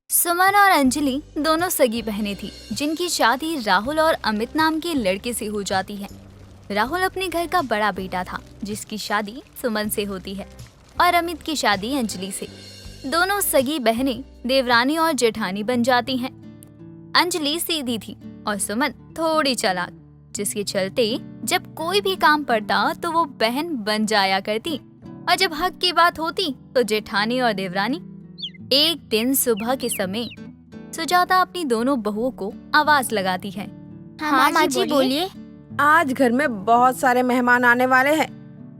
सुमन और अंजलि दोनों सगी बहनें थी जिनकी शादी राहुल और अमित नाम के लड़के से हो जाती है। राहुल अपने घर का बड़ा बेटा था जिसकी शादी सुमन से होती है और अमित की शादी अंजलि से। दोनों सगी बहनें देवरानी और जेठानी बन जाती हैं। अंजलि सीधी थी और सुमन थोड़ी चालाक, जिसके चलते जब कोई भी काम पड़ता तो वो बहन बन जाया करती और जब हक की बात होती तो जेठानी और देवरानी। एक दिन सुबह के समय सुजाता अपनी दोनों बहुओं को आवाज लगाती है। हाँ माँ जी बोलिए। आज घर में बहुत सारे मेहमान आने वाले हैं,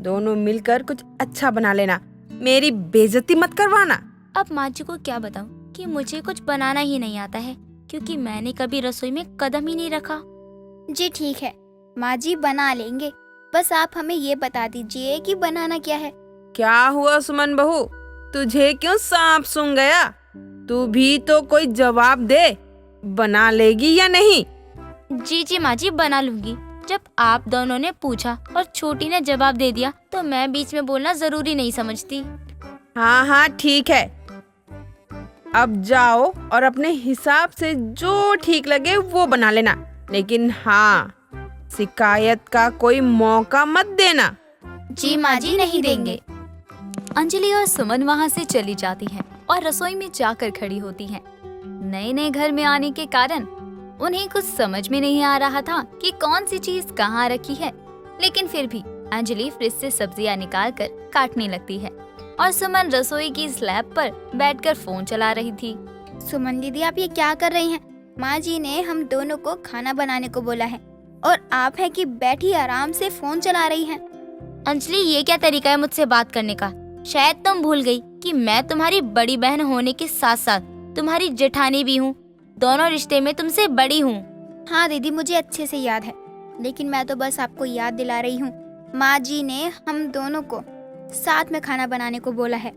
दोनों मिलकर कुछ अच्छा बना लेना, मेरी बेइज्जती मत करवाना। अब माँ जी को क्या बताऊँ कि मुझे कुछ बनाना ही नहीं आता है, क्योंकि मैंने कभी रसोई में कदम ही नहीं रखा। जी ठीक है माँ जी, बना लेंगे, बस आप हमें ये बता दीजिए कि बनाना क्या है। क्या हुआ सुमन बहू, तुझे क्यों सांप सूंघ गया? तू भी तो कोई जवाब दे, बना लेगी या नहीं? जी माँ जी, बना लूंगी। जब आप दोनों ने पूछा और छोटी ने जवाब दे दिया तो मैं बीच में बोलना जरूरी नहीं समझती। हाँ ठीक है, अब जाओ और अपने हिसाब से जो ठीक लगे वो बना लेना, लेकिन हाँ, शिकायत का कोई मौका मत देना। जी माँ जी, नहीं देंगे। अंजलि और सुमन वहाँ से चली जाती हैं और रसोई में जाकर खड़ी होती हैं। नए नए घर में आने के कारण उन्हें कुछ समझ में नहीं आ रहा था कि कौन सी चीज कहाँ रखी है, लेकिन फिर भी अंजलि फ्रिज से सब्जियां निकालकर काटने लगती है और सुमन रसोई की स्लैब पर बैठकर फोन चला रही थी। सुमन दीदी, आप ये क्या कर रही हैं? माँ जी ने हम दोनों को खाना बनाने को बोला है और आप है कि बैठी आराम से फोन चला रही हैं। अंजलि, ये क्या तरीका है मुझसे बात करने का? शायद तुम भूल गई कि मैं तुम्हारी बड़ी बहन होने के साथ साथ तुम्हारी जेठानी भी हूँ। दोनों रिश्ते में तुमसे बड़ी हूँ। हाँ दीदी, मुझे अच्छे से याद है, लेकिन मैं तो बस आपको याद दिला रही हूँ। माँ जी ने हम दोनों को साथ में खाना बनाने को बोला है।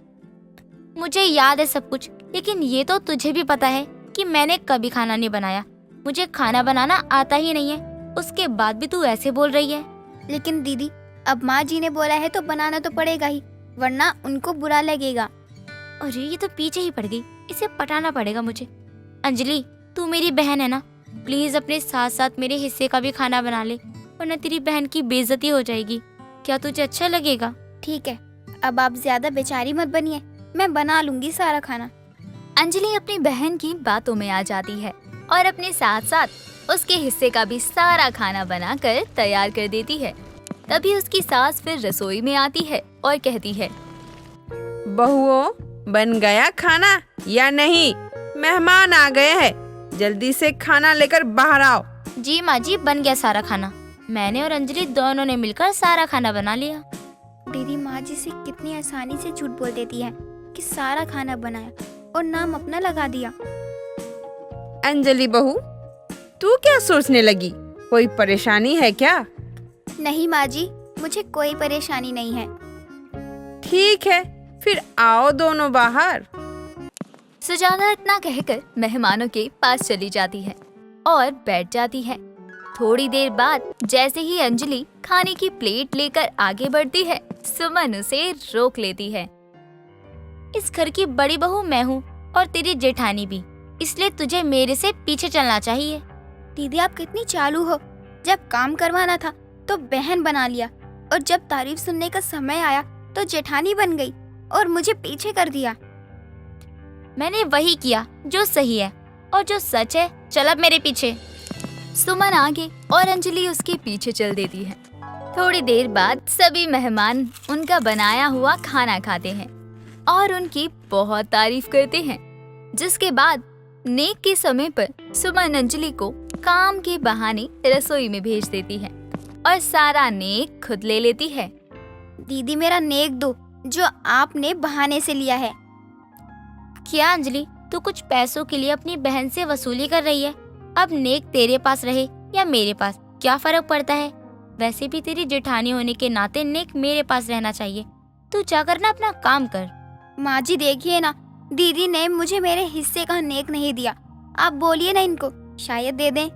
मुझे याद है सब कुछ, लेकिन ये तो तुझे भी पता है कि मैंने कभी खाना नहीं बनाया। मुझे खाना बनाना आता ही नहीं है, उसके बाद भी तू ऐसे बोल रही है। लेकिन दीदी, अब माँ जी ने बोला है तो बनाना तो पड़ेगा ही, वरना उनको बुरा लगेगा। अरे ये तो पीछे ही पड़ गई, इसे पटाना पड़ेगा मुझे। अंजलि, तू मेरी बहन है ना, प्लीज अपने साथ साथ मेरे हिस्से का भी खाना बना ले, वरना तेरी बहन की बेइज्जती हो जाएगी। क्या तुझे अच्छा लगेगा? ठीक है, अब आप ज्यादा बेचारी मत बनिए, मैं बना लूंगी सारा खाना। अंजलि अपनी बहन की बातों में आ जाती है और अपने साथ साथ उसके हिस्से का भी सारा खाना बनाकर तैयार कर देती है। तभी उसकी सास फिर रसोई में आती है और कहती है, बहुओं, बन गया खाना या नहीं? मेहमान आ गए हैं, जल्दी से खाना लेकर बाहर आओ। जी माँ जी, बन गया सारा खाना। मैंने और अंजलि दोनों ने मिलकर सारा खाना बना लिया। दीदी माँ जी से कितनी आसानी से झूठ बोल देती है कि सारा खाना बनाया और नाम अपना लगा दिया। अंजलि बहू, तू क्या सोचने लगी? कोई परेशानी है क्या? नहीं माँ जी, मुझे कोई परेशानी नहीं है। ठीक है, फिर आओ दोनों बाहर। सुजाता इतना कहकर मेहमानों के पास चली जाती है और बैठ जाती है। थोड़ी देर बाद जैसे ही अंजलि खाने की प्लेट लेकर आगे बढ़ती है, सुमन उसे रोक लेती है। इस घर की बड़ी बहू मैं हूँ और तेरी जेठानी भी, इसलिए तुझे मेरे से पीछे चलना चाहिए। दीदी, आप कितनी चालू हो, जब काम करवाना था तो बहन बना लिया और जब तारीफ सुनने का समय आया तो जेठानी बन गई और मुझे पीछे कर दिया। मैंने वही किया जो सही है और जो सच है। चल अब मेरे पीछे। सुमन आगे और अंजलि उसके पीछे चल देती है। थोड़ी देर बाद सभी मेहमान उनका बनाया हुआ खाना खाते हैं और उनकी बहुत तारीफ करते हैं। जिसके बाद नेक के समय पर सुमन अंजलि को काम के बहाने रसोई में भेज देती है और सारा नेक खुद ले लेती है। दीदी, मेरा नेक दो जो आपने बहाने से लिया है। क्या अंजलि, तू कुछ पैसों के लिए अपनी बहन से वसूली कर रही है? अब नेक तेरे पास रहे या मेरे पास, क्या फर्क पड़ता है? वैसे भी तेरी जेठानी होने के नाते नेक मेरे पास रहना चाहिए। तू जाकर ना अपना काम कर। माँ जी देखिए ना, दीदी ने मुझे मेरे हिस्से का नेक नहीं दिया। आप बोलिए ना इनको, शायद दे दें।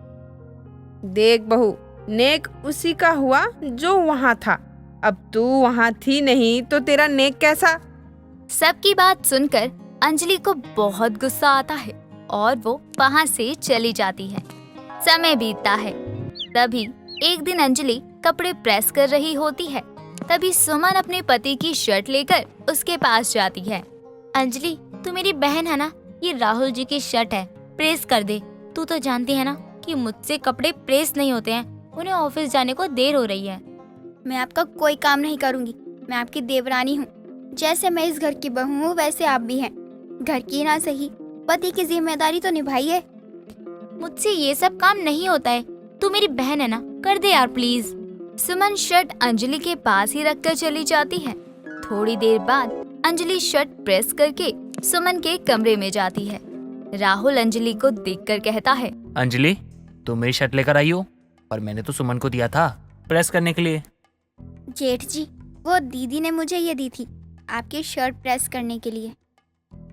देख बहू, नेक उसी का हुआ जो वहाँ था, अब तू वहाँ थी नहीं तो तेरा नेक कैसा? सबकी बात सुनकर अंजलि को बहुत गुस्सा आता है और वो वहाँ से चली जाती है। समय बीतता है। तभी एक दिन अंजलि कपड़े प्रेस कर रही होती है। तभी सुमन अपने पति की शर्ट लेकर उसके पास जाती है। अंजलि, तू मेरी बहन है ना, ये राहुल जी की शर्ट है, प्रेस कर दे। तू तो जानती है ना कि मुझसे कपड़े प्रेस नहीं होते हैं, उन्हें ऑफिस जाने को देर हो रही है। मैं आपका कोई काम नहीं करूंगी। मैं आपकी देवरानी हूँ। जैसे मैं इस घर की बहू हूँ वैसे आप भी हैं। घर की ना सही, पति की जिम्मेदारी तो निभाइए। मुझसे ये सब काम नहीं होता है। तू मेरी बहन है ना, कर दे यार प्लीज। सुमन शर्ट अंजलि के पास ही रखकर चली जाती है। थोड़ी देर बाद अंजलि शर्ट प्रेस करके सुमन के कमरे में जाती है। राहुल अंजलि को देखकर कहता है, अंजलि, तुम मेरी शर्ट लेकर आई हो, पर मैंने तो सुमन को दिया था प्रेस करने के लिए। जेठ जी, वो दीदी ने मुझे ये दी थी आपकी शर्ट प्रेस करने के लिए।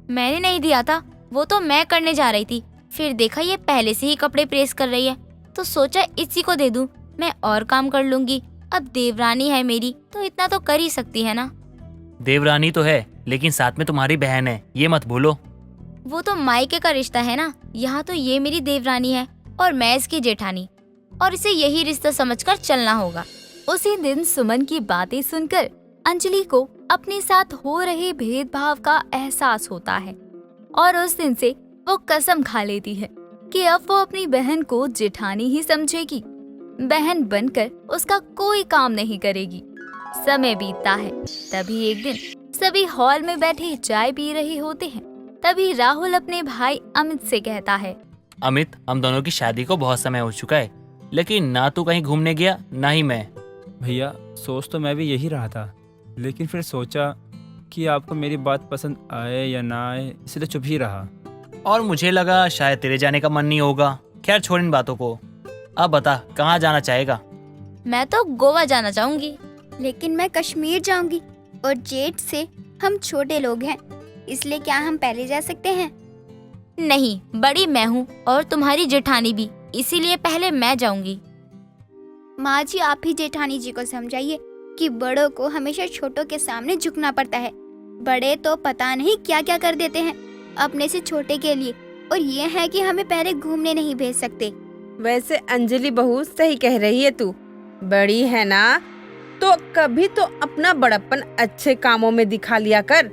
मैंने नहीं दिया था, वो तो मैं करने जा रही थी। फिर देखा ये पहले से ही कपड़े प्रेस कर रही है, तो सोचा इसी को दे दूं, मैं और काम कर लूंगी। अब देवरानी है मेरी, तो इतना तो कर ही सकती है ना। देवरानी तो है, लेकिन साथ में तुम्हारी बहन है, ये मत भूलो। वो तो मायके का रिश्ता है ना, यहाँ तो ये मेरी देवरानी है और मैं इसकी जेठानी, और इसे यही रिश्ता समझकर चलना होगा। उसी दिन सुमन की बातें सुनकर अंजलि को अपने साथ हो रहे भेदभाव का एहसास होता है और उस दिन से वो कसम खा लेती है कि अब वो अपनी बहन को जेठानी ही समझेगी। बहन बनकर उसका कोई काम नहीं करेगी। समय बीतता है। तभी एक दिन सभी हॉल में बैठे चाय पी रहे होते हैं। तभी राहुल अपने भाई अमित से कहता है, अमित, हम दोनों की शादी को बहुत समय हो चुका है, लेकिन ना तू कहीं घूमने गया ना ही मैं। भैया, सोच तो मैं भी यही रहा था, लेकिन फिर सोचा कि आपको मेरी बात पसंद आए या ना आए, इसलिए चुप ही रहा। और मुझे लगा शायद तेरे जाने का मन नहीं होगा। खैर छोड़ इन बातों को। अब बता, कहाँ जाना चाहेगा? मैं तो गोवा जाना चाहूंगी। लेकिन मैं कश्मीर जाऊंगी और जेठ से हम छोटे लोग हैं, इसलिए क्या हम पहले जा सकते हैं? नहीं, बड़ी मैं हूँ और तुम्हारी जेठानी भी, इसीलिए पहले मैं जाऊंगी। माँ जी, आप ही जेठानी जी को समझाइए कि बड़ों को हमेशा छोटों के सामने झुकना पड़ता है। बड़े तो पता नहीं क्या क्या कर देते हैं अपने से छोटे के लिए, और ये है कि हमें पहले घूमने नहीं भेज सकते। वैसे अंजलि बहू सही कह रही है, तू बड़ी है ना, तो कभी तो अपना बड़प्पन अच्छे कामों में दिखा लिया कर।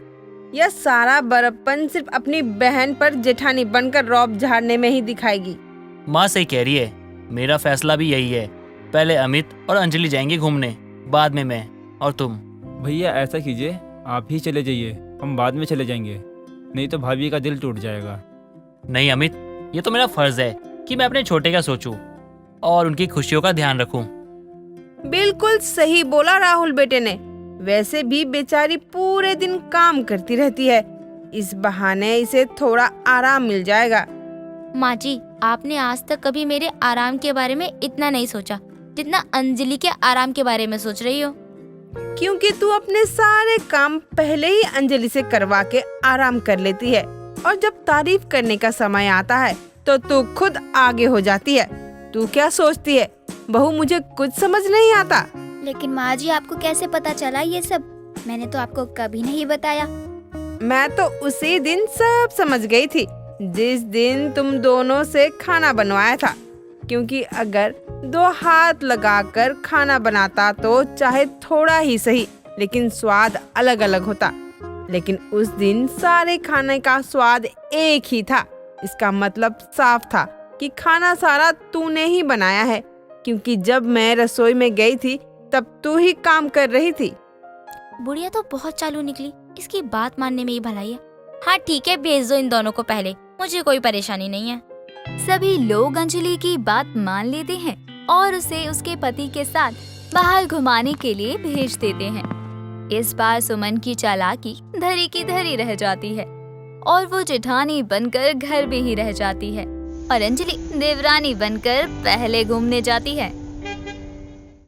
यह सारा बड़प्पन सिर्फ अपनी बहन पर जेठानी बनकर रौब झाड़ने में ही दिखाएगी। माँ सही कह रही है, मेरा फैसला भी यही है। पहले अमित और अंजलि जाएंगे घूमने, बाद में मैं और तुम। भैया ऐसा कीजिए, आप ही चले जाइए, हम बाद में चले जाएंगे, नहीं तो भाभी का दिल टूट जाएगा। नहीं अमित, ये तो मेरा फर्ज है कि मैं अपने छोटे का सोचूं और उनकी खुशियों का ध्यान रखूं। बिल्कुल सही बोला राहुल बेटे ने। वैसे भी बेचारी पूरे दिन काम करती रहती है, इस बहाने इसे थोड़ा आराम मिल जाएगा। माँ जी, आपने आज तक कभी मेरे आराम के बारे में इतना नहीं सोचा जितना अंजलि के आराम के बारे में सोच रही हो। क्योंकि तू अपने सारे काम पहले ही अंजलि से करवा के आराम कर लेती है, और जब तारीफ करने का समय आता है तो तू खुद आगे हो जाती है। तू क्या सोचती है बहू, मुझे कुछ समझ नहीं आता। लेकिन माँ जी, आपको कैसे पता चला ये सब? मैंने तो आपको कभी नहीं बताया। मैं तो उसी दिन सब समझ गई थी, जिस दिन तुम दोनों से खाना बनवाया था। क्योंकि अगर दो हाथ लगाकर खाना बनाता तो चाहे थोड़ा ही सही, लेकिन स्वाद अलग अलग होता। लेकिन उस दिन सारे खाने का स्वाद एक ही था। इसका मतलब साफ था कि खाना सारा तूने ही बनाया है, क्योंकि जब मैं रसोई में गई थी तब तू ही काम कर रही थी। बुढ़िया तो बहुत चालू निकली, इसकी बात मानने में ही भलाई है। हाँ ठीक है, भेज दो इन दोनों को पहले, मुझे कोई परेशानी नहीं है। सभी लोग अंजलि की बात मान लेते हैं और उसे उसके पति के साथ बाहर घुमाने के लिए भेज देते हैं। इस बार सुमन की चालाकी धरी की धरी रह जाती है और वो जेठानी बनकर घर में ही रह जाती है और अंजलि देवरानी बनकर पहले घूमने जाती है।